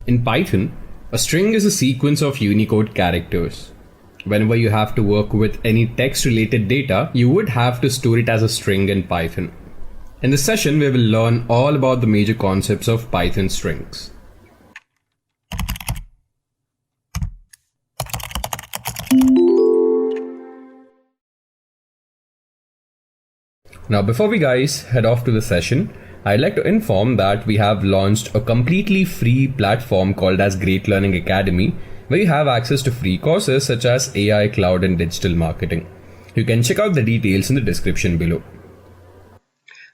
In Python, a string is a sequence of Unicode characters. Whenever you have to work with any text-related data, you would have to store it as a string in Python. In this session, we will learn all about the major concepts of Python strings. Now, before we guys head off to the session, I'd like to inform that we have launched a completely free platform called as Great Learning Academy, where you have access to free courses such as AI, cloud, and digital marketing. You can check out the details in the description below.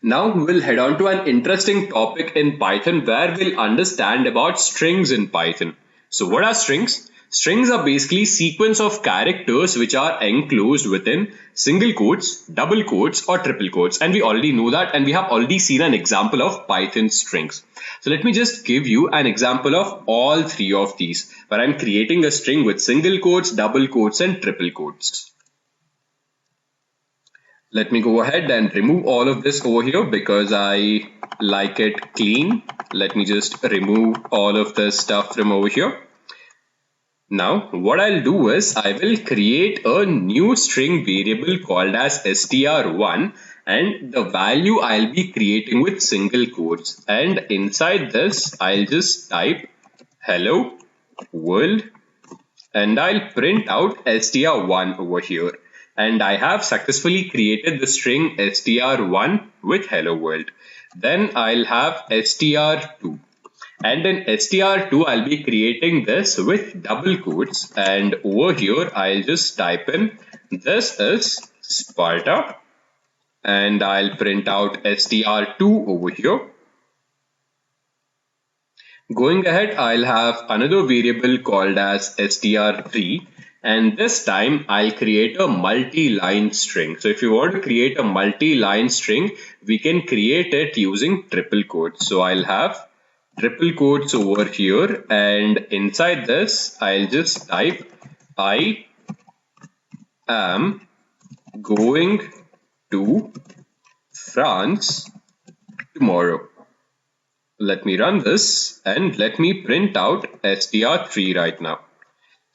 Now we'll head on to an interesting topic in Python where we'll understand about strings in Python. So what are strings? Strings are basically sequence of characters which are enclosed within single quotes, double quotes, or triple quotes. And we already know that, and we have already seen an example of Python strings. So let me just give you an example of all three of these, where I'm creating a string with single quotes, double quotes, and triple quotes. Let me go ahead and remove all of this over here because I like it clean. Let me just remove all of this stuff from over here. Now what I'll do is I will create a new string variable called as str1, and the value I'll be creating with single quotes, and inside this I'll just type hello world and I'll print out str1 over here. And I have successfully created the string str1 with hello world. Then I'll have str2. And in str2, I'll be creating this with double quotes. And over here, I'll just type in this is Sparta. And I'll print out str2 over here. Going ahead, I'll have another variable called as str3. And this time I'll create a multi-line string. So if you want to create a multi-line string, we can create it using triple quotes. So I'll have triple quotes over here, and inside this I'll just type I am going to France tomorrow. Let me run this and let me print out str3 right now.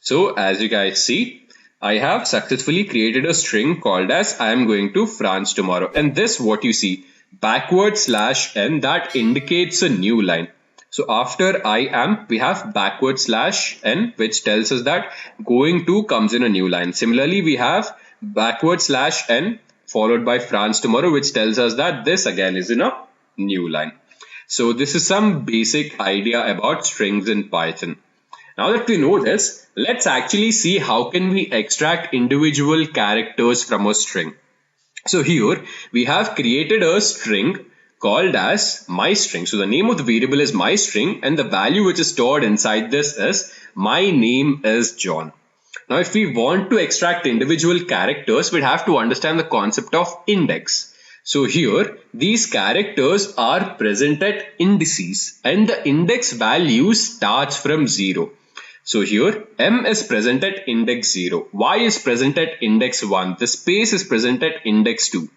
So as you guys see, I have successfully created a string called as I am going to France tomorrow. And this, what you see, /n, that indicates a new line. So after I am, we have /n, which tells us that going to comes in a new line. Similarly, we have /n followed by France tomorrow, which tells us that this again is in a new line. So this is some basic idea about strings in Python. Now that we know this, let's actually see how can we extract individual characters from a string. So here we have created a string called as myString. So the name of the variable is myString, and the value which is stored inside this is my name is John. Now if we want to extract individual characters, we'd have to understand the concept of index. So here these characters are present at indices, and the index value starts from 0. So here M is present at index 0, Y is present at index 1, the space is present at index 2.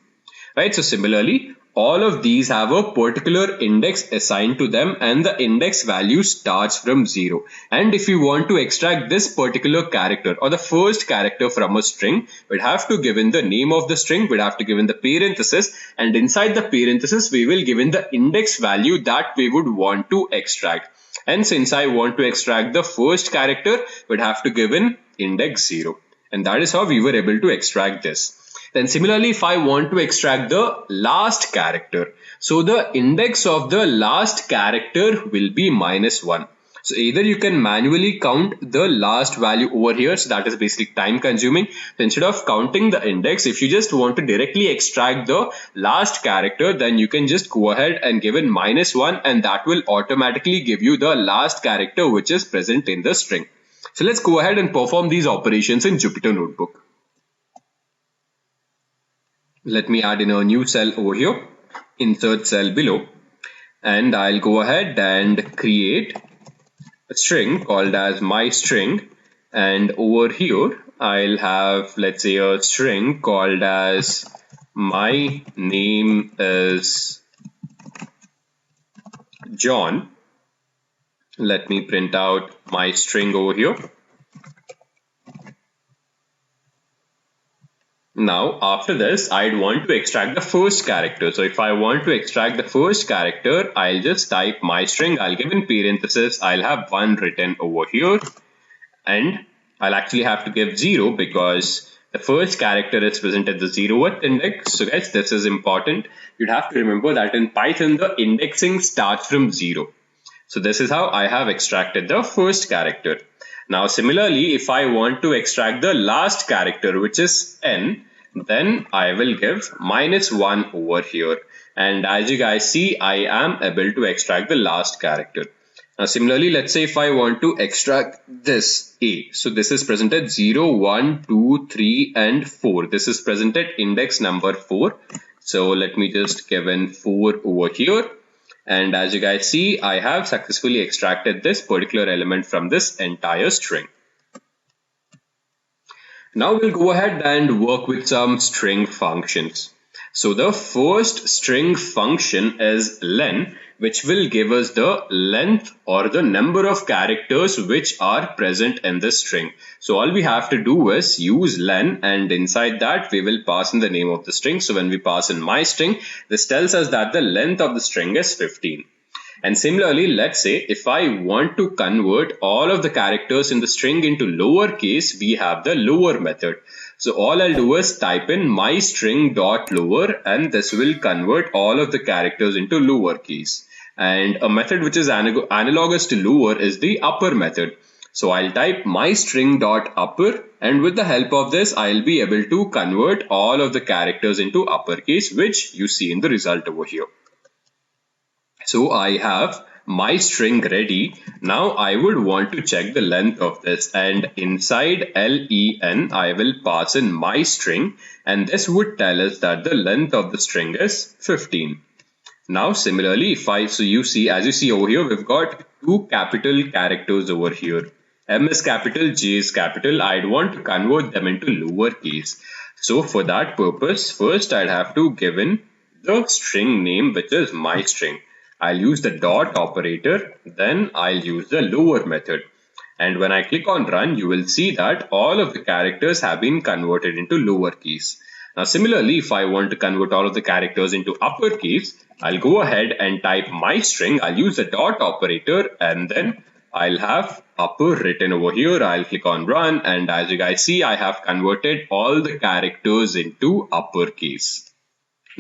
Right? So similarly, all of these have a particular index assigned to them, and the index value starts from 0. And if you want to extract this particular character or the first character from a string, we'd have to give in the name of the string, we'd have to give in the parenthesis, and inside the parenthesis we will give in the index value that we would want to extract. And since I want to extract the first character, we'd have to give in index 0. And that is how we were able to extract this. Then similarly, if I want to extract the last character, so the index of the last character will be -1. So either you can manually count the last value over here, so that is basically time consuming. So instead of counting the index, if you just want to directly extract the last character, then you can just go ahead and give in -1, and that will automatically give you the last character which is present in the string. So let's go ahead and perform these operations in Jupyter Notebook. Let me add in a new cell over here, insert cell below, and I'll go ahead and create a string called as myString, and over here I'll have, let's say, a string called as my name is John, Let me print out my string over here. Now, after this, I'd want to extract the first character. So if I want to extract the first character, I'll just type my string. I'll give in parentheses. I'll have 1 written over here. And I'll actually have to give 0 because the first character is present at the 0th index. So guys, this is important. You'd have to remember that in Python, the indexing starts from 0. So this is how I have extracted the first character. Now similarly, if I want to extract the last character, which is n, then I will give -1 over here. And as you guys see, I am able to extract the last character. Now similarly, let's say if I want to extract this a. So this is present at 0, 1, 2, 3 and 4. This is present at index number 4. So let me just give in 4 over here. And as you guys see, I have successfully extracted this particular element from this entire string. Now we'll go ahead and work with some string functions. So the first string function is len, which will give us the length or the number of characters which are present in the string. So all we have to do is use len, and inside that we will pass in the name of the string. So when we pass in my string, this tells us that the length of the string is 15. And similarly, let's say if I want to convert all of the characters in the string into lowercase, we have the lower method. So all I'll do is type in my string dot lower, and this will convert all of the characters into lowercase. And a method which is analogous to lower is the upper method. So I'll type my string dot upper, and with the help of this, I'll be able to convert all of the characters into uppercase, which you see in the result over here. So I have my string ready. Now I would want to check the length of this, and inside len I will pass in my string, and this would tell us that the length of the string is 15. Now similarly, as you see over here, we've got 2 capital characters over here. M is capital, J is capital. I'd want to convert them into lowercase. So for that purpose, first I'd have to give in the string name, which is my string. I'll use the dot operator, then I'll use the lower method. And when I click on run, you will see that all of the characters have been converted into lowercase. Now similarly, if I want to convert all of the characters into uppercase, I'll go ahead and type my string. I'll use the dot operator, and then I'll have upper written over here. I'll click on run, and as you guys see, I have converted all the characters into uppercase.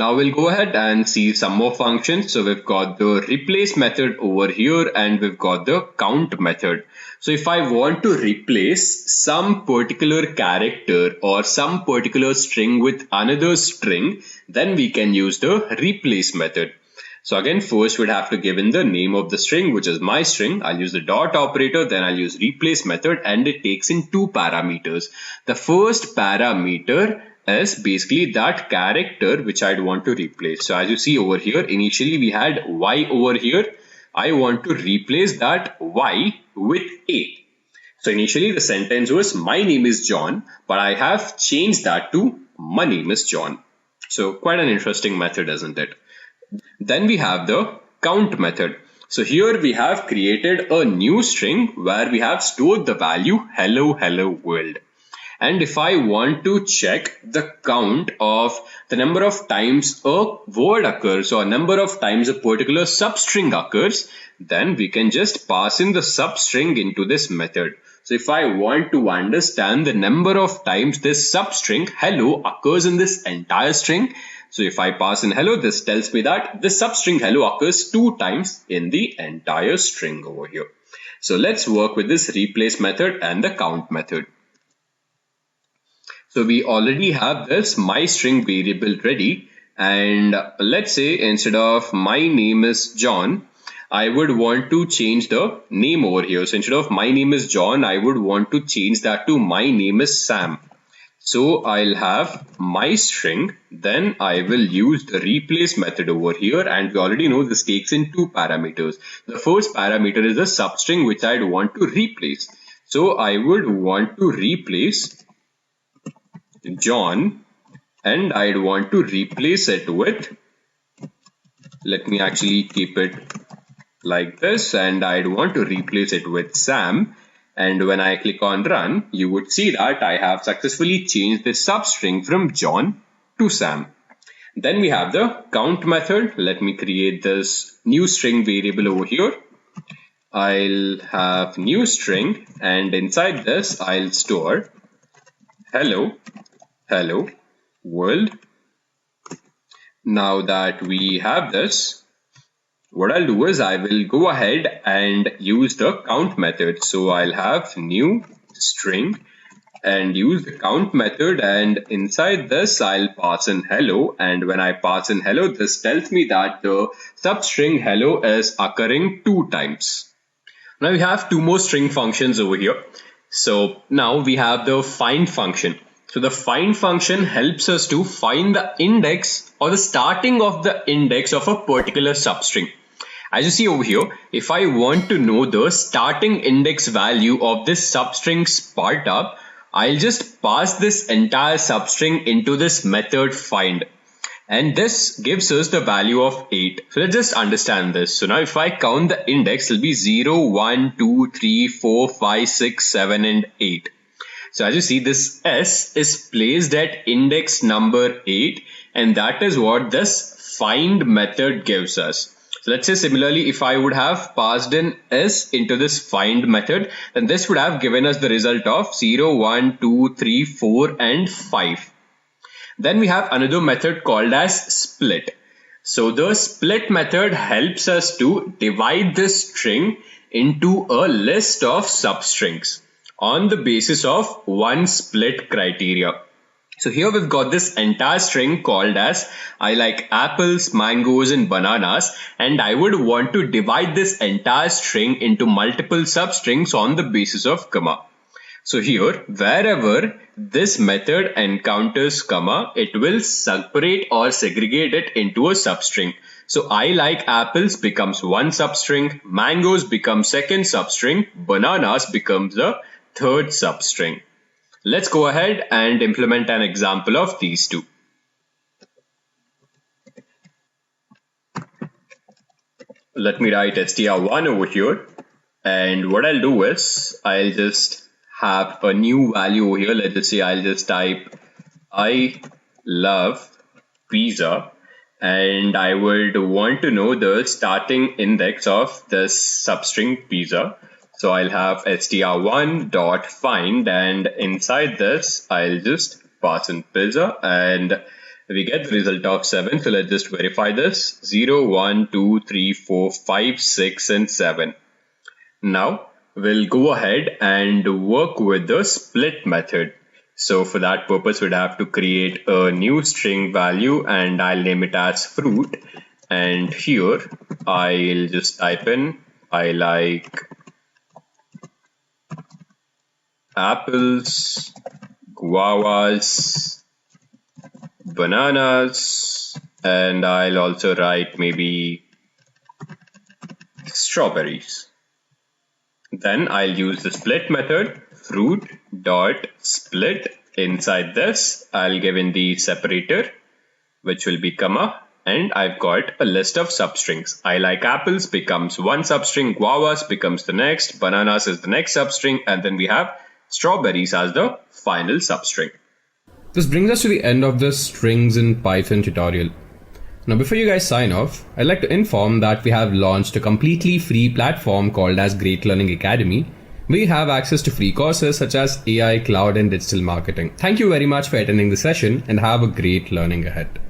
Now we'll go ahead and see some more functions. So we've got the replace method over here, and we've got the count method. So if I want to replace some particular character or some particular string with another string, then we can use the replace method. So again, first we'd have to give in the name of the string, which is my string. I'll use the dot operator, then I'll use replace method, and it takes in 2 parameters. The first parameter is basically that character which I'd want to replace. So as you see over here, initially we had y over here. I want to replace that y with a. So initially the sentence was my name is John, but I have changed that to my name is John. So quite an interesting method, isn't it? Then we have the count method. So here we have created a new string where we have stored the value hello world. And if I want to check the count of the number of times a word occurs or number of times a particular substring occurs, then we can just pass in the substring into this method. So if I want to understand the number of times this substring hello occurs in this entire string, so if I pass in hello, this tells me that the substring hello occurs 2 times in the entire string over here. So let's work with this replace method and the count method. So we already have this my string variable ready, and let's say instead of my name is John, I would want to change the name over here. So instead of my name is John, I would want to change that to my name is Sam. So I'll have my string, then I will use the replace method over here, and we already know this takes in 2 parameters. The first parameter is the substring which I'd want to replace. So I would want to replace John, and I'd want to replace it with, let me actually keep it like this, and I'd want to replace it with Sam. And when I click on run, you would see that I have successfully changed the substring from John to Sam. Then we have the count method. Let me create this new string variable over here. I'll have new string, and inside this I'll store hello world. Now that we have this, what I'll do is I will go ahead and use the count method. So I'll have new string and use the count method, and inside this I'll pass in hello, and when I pass in hello, this tells me that the substring hello is occurring 2 times. Now we have 2 more string functions over here. So now we have the find function. So the find function helps us to find the index or the starting of the index of a particular substring. As you see over here, if I want to know the starting index value of this substring Sparta, I'll just pass this entire substring into this method find. And this gives us the value of 8. So let's just understand this. So now if I count the index, it'll be 0, 1, 2, 3, 4, 5, 6, 7, and 8. So as you see, this S is placed at index number 8, and that is what this find method gives us. So let's say similarly, if I would have passed in S into this find method, then this would have given us the result of 0, 1, 2, 3, 4, and 5. Then we have another method called as split. So the split method helps us to divide this string into a list of substrings on the basis of one split criteria. So here we've got this entire string called as I like apples, mangoes, and bananas, and I would want to divide this entire string into multiple substrings on the basis of comma. So here, wherever this method encounters comma, it will separate or segregate it into a substring. So I like apples becomes one substring, mangoes becomes second substring, bananas becomes the third substring. Let's go ahead and implement an example of these two. Let me write str1 over here, and what I'll do is I'll just have a new value over here. Let's just say I'll just type I love pizza, and I would want to know the starting index of this substring pizza. So I'll have str1.find, and inside this I'll just pass in pizza, and we get the result of 7. So let's just verify this. 0, 1, 2, 3, 4, 5, 6, and 7. Now we'll go ahead and work with the split method. So for that purpose, we'd have to create a new string value, and I'll name it as fruit. And here I'll just type in I like apples, guavas, bananas, and I'll also write maybe strawberries. Then I'll use the split method, fruit dot split. Inside this, I'll give in the separator, which will be comma, and I've got a list of substrings. I like apples becomes one substring, guavas becomes the next, bananas is the next substring, and then we have strawberries as the final substring. This brings us to the end of this strings in Python tutorial. Now before you guys sign off, I'd like to inform that we have launched a completely free platform called as Great Learning Academy, where you have access to free courses such as AI, cloud, and digital marketing. Thank you very much for attending the session, and have a great learning ahead.